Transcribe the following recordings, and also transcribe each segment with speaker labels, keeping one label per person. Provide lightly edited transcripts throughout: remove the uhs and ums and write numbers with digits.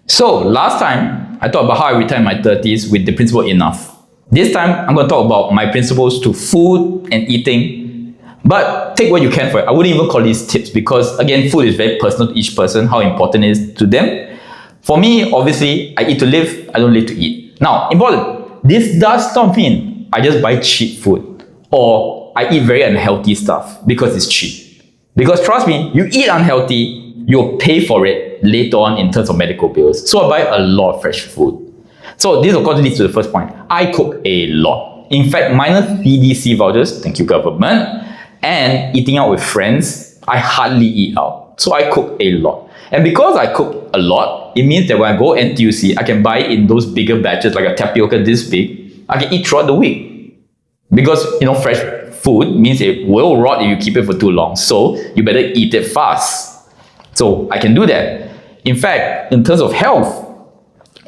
Speaker 1: So last time, I talked about how I retired in my 30s with the principle enough. This time, I'm going to talk about my principles to food and eating. But take what you can for it. I wouldn't even call these tips because, again, food is very personal to each person, how important it is to them. For me, obviously, I eat to live, I don't live to eat. Now, important, this does not mean I just buy cheap food or I eat very unhealthy stuff because it's cheap. Because trust me, you eat unhealthy, you'll pay for it later on in terms of medical bills. So I buy a lot of fresh food. So this of course leads to the first point. I cook a lot. In fact, minus CDC vouchers, thank you government, and eating out with friends, I hardly eat out. So I cook a lot. And because I cook a lot, it means that when I go NTUC, I can buy in those bigger batches like a tapioca this big. I can eat throughout the week. Because, fresh food means it will rot if you keep it for too long. So you better eat it fast. So I can do that. In fact, in terms of health,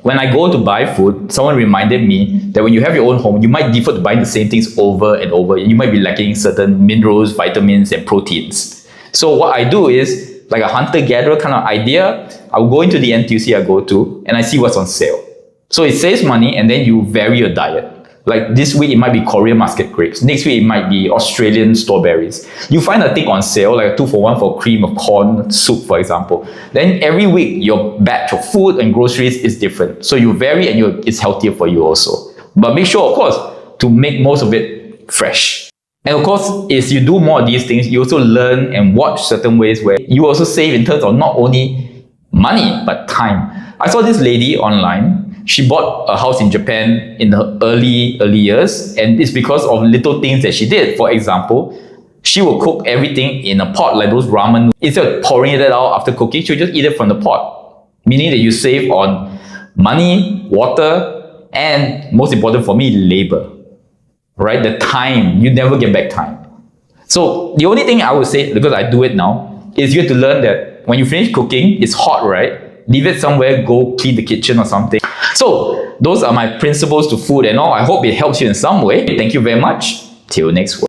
Speaker 1: when I go to buy food, someone reminded me that when you have your own home, you might default to buying the same things over and over. You might be lacking certain minerals, vitamins, and proteins. So what I do is, like a hunter-gatherer kind of idea, I'll go into the NTUC I go to, and I see what's on sale. So it saves money, and then you vary your diet. Like this week, it might be Korean muscat grapes. Next week, it might be Australian strawberries. You find a thing on sale, like a 2-for-1 for cream of corn soup, for example. Then every week, your batch of food and groceries is different. So you vary and it's healthier for you also. But make sure, of course, to make most of it fresh. And of course, as you do more of these things, you also learn and watch certain ways where you also save in terms of not only money, but time. I saw this lady online. She bought a house in Japan in the early years, and it's because of little things that she did. For example, she will cook everything in a pot like those ramen. Instead of pouring it out after cooking, she'll just eat it from the pot. Meaning that you save on money, water, and most important for me, labor. Right? The time. You never get back time. So the only thing I would say, because I do it now, is you have to learn that when you finish cooking, it's hot, right? Leave it somewhere, go clean the kitchen or something. So those are my principles to food and all. I hope it helps you in some way. Thank you very much. Till next week.